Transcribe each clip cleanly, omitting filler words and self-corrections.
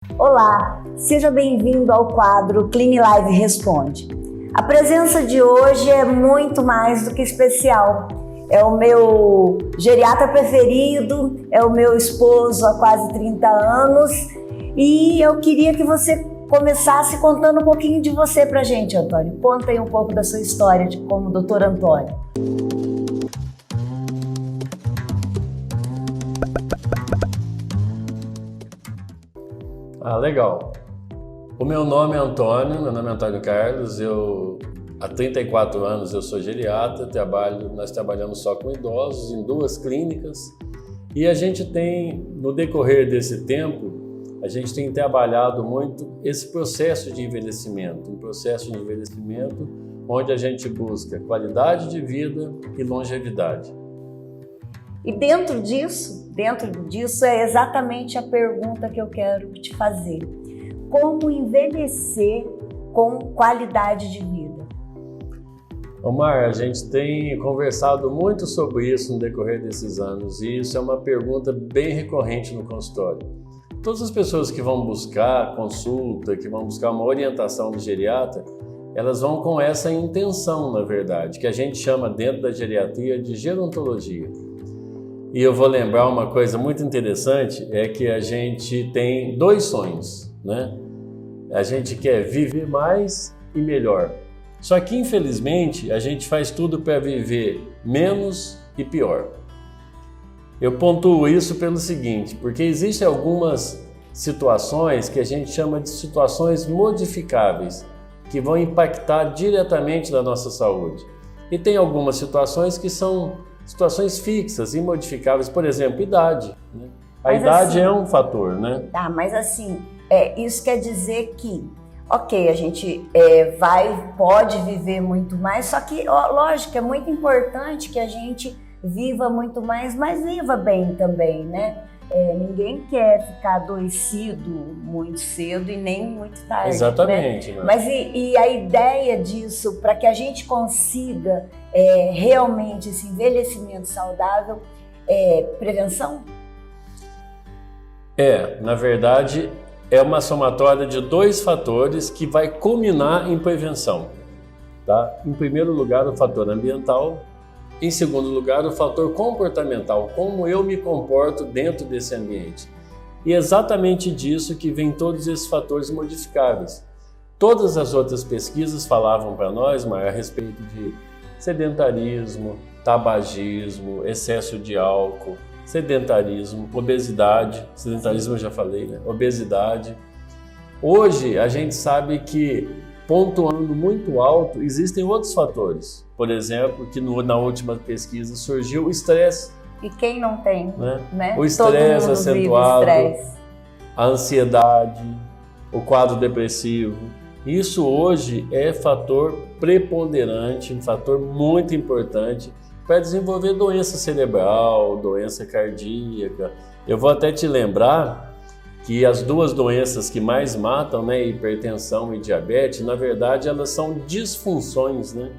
Olá, seja bem-vindo ao quadro Clean Live Responde. A presença de hoje é muito mais do que especial. É o meu geriatra preferido, é o meu esposo há quase 30 anos e eu queria que você começasse contando um pouquinho de você pra gente, Antônio. Conta aí um pouco da sua história como Dr. Antônio. Legal. O meu nome é Antônio Carlos, há 34 anos eu sou geriatra, nós trabalhamos só com idosos em 2 clínicas e a gente tem, no decorrer desse tempo, a gente tem trabalhado muito esse processo de envelhecimento, onde a gente busca qualidade de vida e longevidade. E dentro disso é exatamente a pergunta que eu quero te fazer. Como envelhecer com qualidade de vida? Omar, a gente tem conversado muito sobre isso no decorrer desses anos e isso é uma pergunta bem recorrente no consultório. Todas as pessoas que vão buscar consulta, que vão buscar uma orientação do geriatra, elas vão com essa intenção, na verdade, que a gente chama dentro da geriatria de gerontologia. E eu vou lembrar uma coisa muito interessante, é que a gente tem 2 sonhos, né? A gente quer viver mais e melhor. Só que, infelizmente, a gente faz tudo para viver menos e pior. Eu pontuo isso pelo seguinte, porque existem algumas situações que a gente chama de situações modificáveis, que vão impactar diretamente na nossa saúde. E tem algumas situações que são situações fixas, imodificáveis, por exemplo, idade. Né? A idade é um fator, né? Mas assim, isso quer dizer que, ok, a gente pode viver muito mais, só que, lógico, é muito importante que a gente viva muito mais, mas viva bem também, né? Ninguém quer ficar adoecido muito cedo e nem muito tarde. Exatamente. Né? Mas e a ideia disso, para que a gente consiga realmente esse envelhecimento saudável, prevenção? Na verdade, é uma somatória de 2 fatores que vai culminar em prevenção. Tá? Em primeiro lugar, o fator ambiental. Em segundo lugar, o fator comportamental, como eu me comporto dentro desse ambiente. E é exatamente disso que vem todos esses fatores modificáveis. Todas as outras pesquisas falavam para nós, mas a respeito de sedentarismo, tabagismo, excesso de álcool, sedentarismo, obesidade. Sedentarismo eu já falei, né? Obesidade. Hoje a gente sabe que, pontuando muito alto, existem outros fatores. Por exemplo, que na última pesquisa surgiu o estresse. E quem não tem, né? O estresse acentuado, a ansiedade, o quadro depressivo. Isso hoje é fator preponderante, um fator muito importante para desenvolver doença cerebral, doença cardíaca. Eu vou até te lembrar que as 2 doenças que mais matam, né, hipertensão e diabetes, na verdade elas são disfunções, né?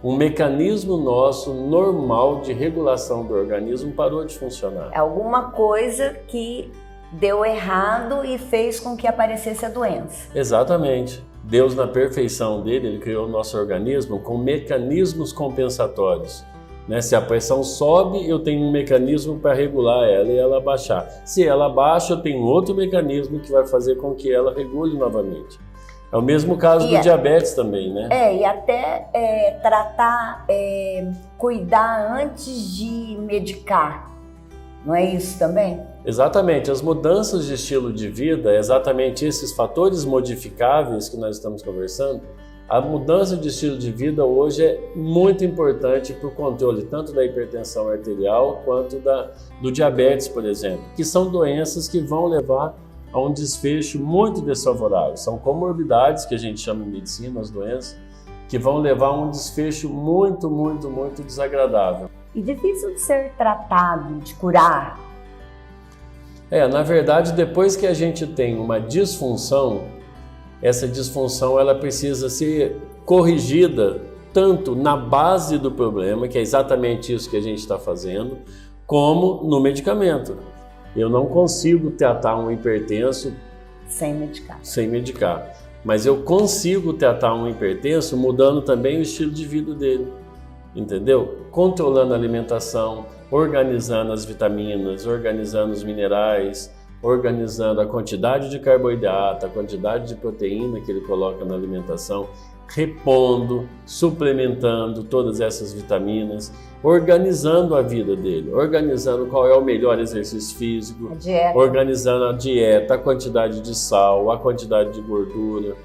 Um mecanismo nosso normal de regulação do organismo parou de funcionar. É alguma coisa que deu errado e fez com que aparecesse a doença. Exatamente. Deus, na perfeição dele, ele criou o nosso organismo com mecanismos compensatórios. Né? Se a pressão sobe, eu tenho um mecanismo para regular ela e ela baixar. Se ela baixa, eu tenho outro mecanismo que vai fazer com que ela regule novamente. É o mesmo caso do diabetes também, né? E até cuidar antes de medicar. Não é isso também? Exatamente. As mudanças de estilo de vida, exatamente esses fatores modificáveis que nós estamos conversando, a mudança de estilo de vida hoje é muito importante para o controle tanto da hipertensão arterial quanto do diabetes, por exemplo, que são doenças que vão levar a um desfecho muito desfavorável. São comorbidades que a gente chama em medicina, as doenças, que vão levar a um desfecho muito, muito, muito desagradável. E difícil de ser tratado, de curar? Na verdade, depois que a gente tem uma disfunção, essa disfunção ela precisa ser corrigida tanto na base do problema, que é exatamente isso que a gente está fazendo, como no medicamento. Eu não consigo tratar um hipertenso Sem medicar. Sem medicar. Mas eu consigo tratar um hipertenso mudando também o estilo de vida dele, entendeu? Controlando a alimentação, organizando as vitaminas, organizando os minerais, organizando a quantidade de carboidrato, a quantidade de proteína que ele coloca na alimentação, repondo, suplementando todas essas vitaminas, organizando a vida dele, organizando qual é o melhor exercício físico, organizando a dieta, a quantidade de sal, a quantidade de gordura.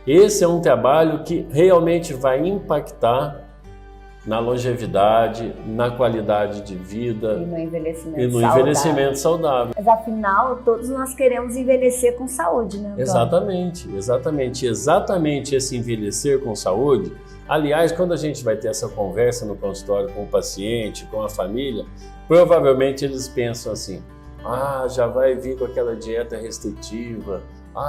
Esse é um trabalho que realmente vai impactar na longevidade, na qualidade de vida e no envelhecimento saudável. Mas afinal, todos nós queremos envelhecer com saúde, né, Antônio? Exatamente esse envelhecer com saúde. Aliás, quando a gente vai ter essa conversa no consultório com o paciente, com a família, provavelmente eles pensam assim: já vai vir com aquela dieta restritiva,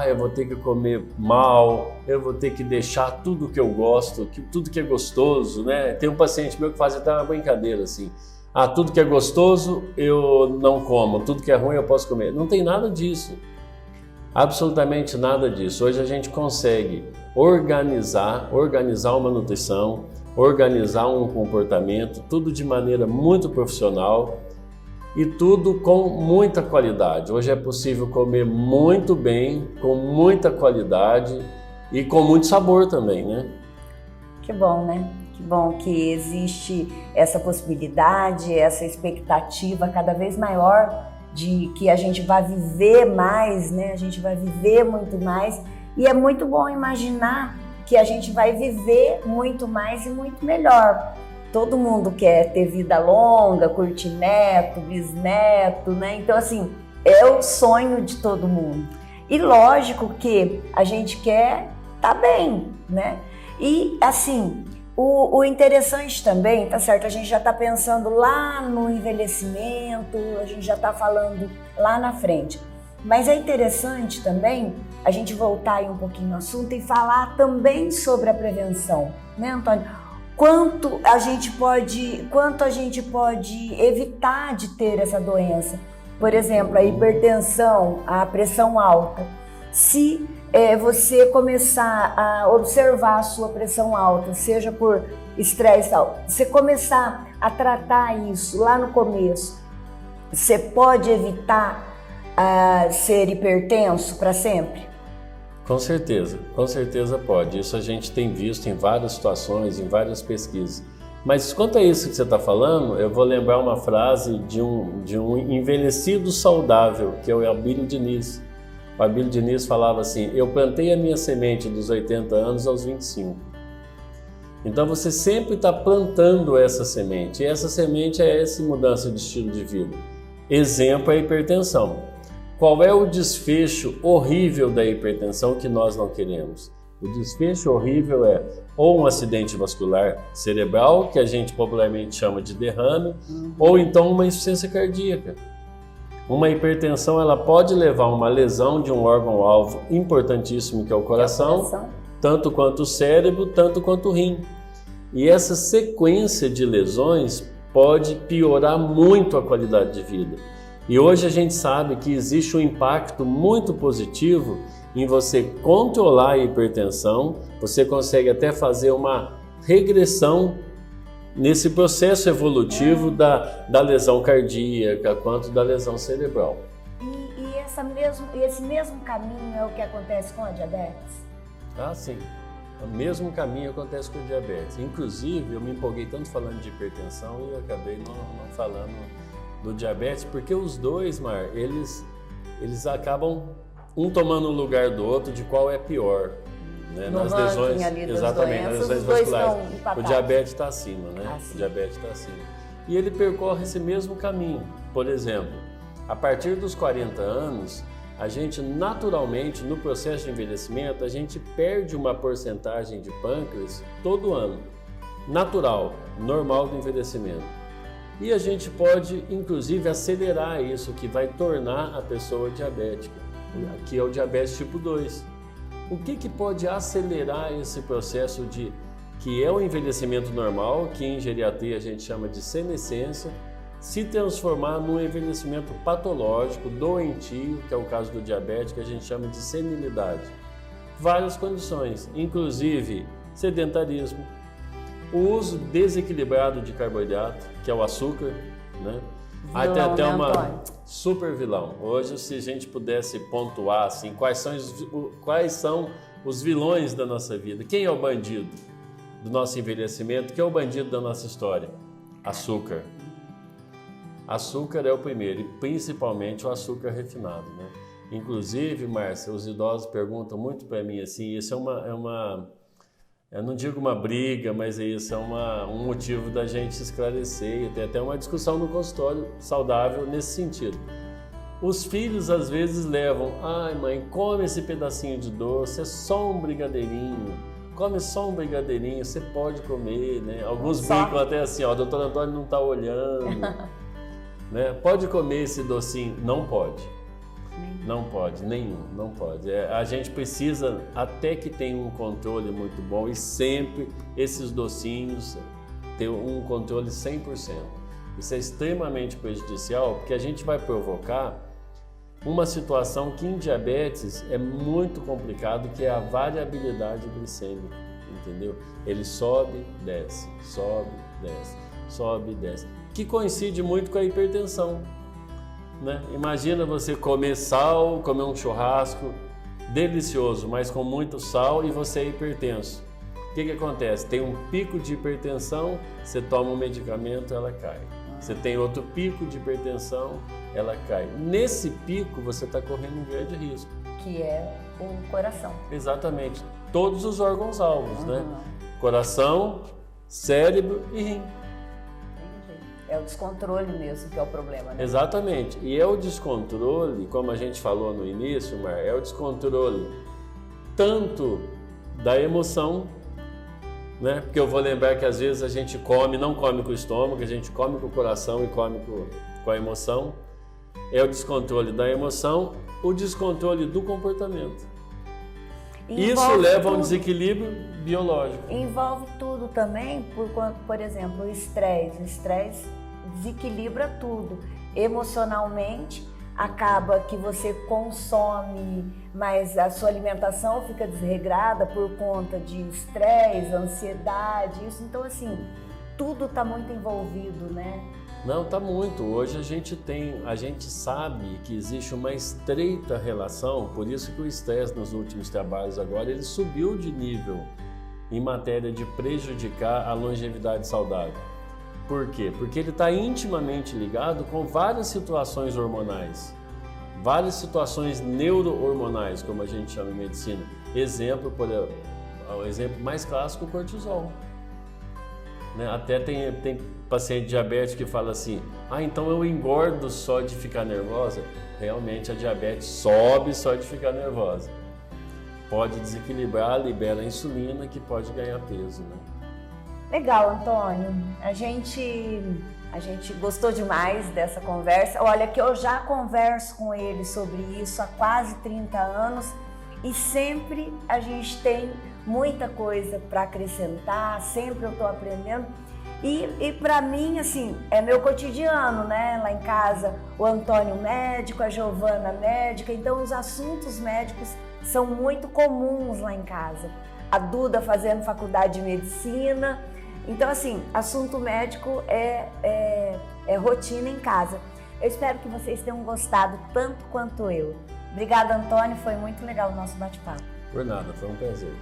eu vou ter que comer mal, eu vou ter que deixar tudo que eu gosto, tudo que é gostoso, né? Tem um paciente meu que faz até uma brincadeira assim: tudo que é gostoso eu não como, tudo que é ruim eu posso comer. Não tem nada disso, absolutamente nada disso. Hoje a gente consegue organizar uma nutrição, organizar um comportamento, tudo de maneira muito profissional, e tudo com muita qualidade. Hoje é possível comer muito bem, com muita qualidade e com muito sabor também, né? Que bom, né? Que bom que existe essa possibilidade, essa expectativa cada vez maior de que a gente vai viver mais, né? A gente vai viver muito mais, e é muito bom imaginar que a gente vai viver muito mais e muito melhor. Todo mundo quer ter vida longa, curtir neto, bisneto, né? Então, assim, é o sonho de todo mundo. E lógico que a gente quer estar bem, né? E, assim, o interessante também, tá certo? A gente já está pensando lá no envelhecimento, a gente já está falando lá na frente. Mas é interessante também a gente voltar aí um pouquinho no assunto e falar também sobre a prevenção, né, Antônio? Quanto a gente pode evitar de ter essa doença. Por exemplo, a hipertensão, a pressão alta. Se você começar a observar a sua pressão alta, seja por estresse, você começar a tratar isso lá no começo, você pode evitar ser hipertenso para sempre? Com certeza pode. Isso a gente tem visto em várias situações, em várias pesquisas. Mas quanto a isso que você está falando, eu vou lembrar uma frase de um envelhecido saudável, que é o Abílio Diniz. O Abílio Diniz falava assim: eu plantei a minha semente dos 80 anos aos 25. Então você sempre está plantando essa semente, e essa semente é essa mudança de estilo de vida. Exemplo é a hipertensão. Qual é o desfecho horrível da hipertensão que nós não queremos? O desfecho horrível é ou um acidente vascular cerebral, que a gente popularmente chama de derrame, ou então uma insuficiência cardíaca. Uma hipertensão ela pode levar a uma lesão de um órgão-alvo importantíssimo, que é o coração, tanto quanto o cérebro, tanto quanto o rim. E essa sequência de lesões pode piorar muito a qualidade de vida. E hoje a gente sabe que existe um impacto muito positivo em você controlar a hipertensão. Você consegue até fazer uma regressão nesse processo evolutivo da lesão cardíaca quanto da lesão cerebral. E esse mesmo caminho é o que acontece com a diabetes? Sim. O mesmo caminho acontece com a diabetes. Inclusive, eu me empolguei tanto falando de hipertensão e acabei não falando do diabetes, porque os dois, eles acabam um tomando o lugar do outro de qual é pior, né? Nas lesões, exatamente, nas lesões vasculares. O diabetes está acima, né? O diabetes está acima. E ele percorre esse mesmo caminho. Por exemplo, a partir dos 40 anos, a gente naturalmente, no processo de envelhecimento, a gente perde uma porcentagem de pâncreas todo ano. Natural, normal do envelhecimento. E a gente pode, inclusive, acelerar isso, que vai tornar a pessoa diabética, que é o diabetes tipo 2. O que pode acelerar esse processo que é o envelhecimento normal, que em geriatria a gente chama de senescência, se transformar num envelhecimento patológico, doentio, que é o caso do diabetes, que a gente chama de senilidade. Várias condições, inclusive sedentarismo, o uso desequilibrado de carboidrato, que é o açúcar, né? Aí tem até uma super vilão. Hoje, se a gente pudesse pontuar assim, quais são os vilões da nossa vida, quem é o bandido do nosso envelhecimento, quem é o bandido da nossa história? Açúcar. Açúcar é o primeiro, e principalmente o açúcar refinado, né? Inclusive, Márcia, os idosos perguntam muito para mim assim, isso eu não digo uma briga, mas isso é um motivo da gente esclarecer e ter até uma discussão no consultório saudável nesse sentido. Os filhos às vezes levam, ai mãe, come esse pedacinho de doce, é só um brigadeirinho, come só um brigadeirinho, você pode comer, né? Alguns brincam até assim, ó, o doutor Antônio não está olhando, né? Pode comer esse docinho? Não pode. Não pode, nenhum, não pode. A gente precisa até que tenha um controle muito bom e sempre esses docinhos ter um controle 100%. Isso é extremamente prejudicial porque a gente vai provocar uma situação que em diabetes é muito complicado, que é a variabilidade glicêmica, entendeu? Ele sobe, desce, sobe, desce, sobe, desce, que coincide muito com a hipertensão. Né? Imagina você comer sal, comer um churrasco delicioso, mas com muito sal e você é hipertenso. O que acontece? Tem um pico de hipertensão, você toma um medicamento, ela cai. Você tem outro pico de hipertensão, ela cai. Nesse pico você está correndo um grande risco. Que é o coração. Exatamente. Todos os órgãos-alvos, né? Coração, cérebro e rim. É o descontrole mesmo que é o problema, né? Exatamente. E é o descontrole, como a gente falou no início, Mar, é o descontrole tanto da emoção, né? Porque eu vou lembrar que às vezes a gente não come com o estômago, a gente come com o coração e come com a emoção. É o descontrole da emoção, o descontrole do comportamento. Isso leva a um desequilíbrio biológico. Envolve tudo também, por exemplo, o estresse. O estresse desequilibra tudo. Emocionalmente, acaba que você consome, mas a sua alimentação fica desregrada por conta de estresse, ansiedade, isso. Então, assim, tudo está muito envolvido, né? Não, tá muito. Hoje a gente sabe que existe uma estreita relação, por isso que o estresse nos últimos trabalhos agora, ele subiu de nível em matéria de prejudicar a longevidade saudável. Por quê? Porque ele está intimamente ligado com várias situações hormonais, várias situações neuro-hormonais, como a gente chama em medicina. Exemplo mais clássico, o cortisol. Né? Até tem paciente diabético que fala assim, então eu engordo só de ficar nervosa. Realmente a diabetes sobe só de ficar nervosa. Pode desequilibrar, libera a insulina que pode ganhar peso, né? Legal, Antônio. A gente gostou demais dessa conversa. Olha que eu já converso com ele sobre isso há quase 30 anos e sempre a gente tem muita coisa para acrescentar, sempre eu estou aprendendo. E para mim, assim, é meu cotidiano, né? Lá em casa, o Antônio médico, a Giovana médica, então os assuntos médicos são muito comuns lá em casa. A Duda fazendo faculdade de medicina. Então, assim, assunto médico é rotina em casa. Eu espero que vocês tenham gostado tanto quanto eu. Obrigada, Antônio, foi muito legal o nosso bate-papo. Por nada, foi um prazer.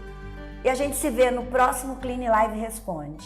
E a gente se vê no próximo Clean Live Responde.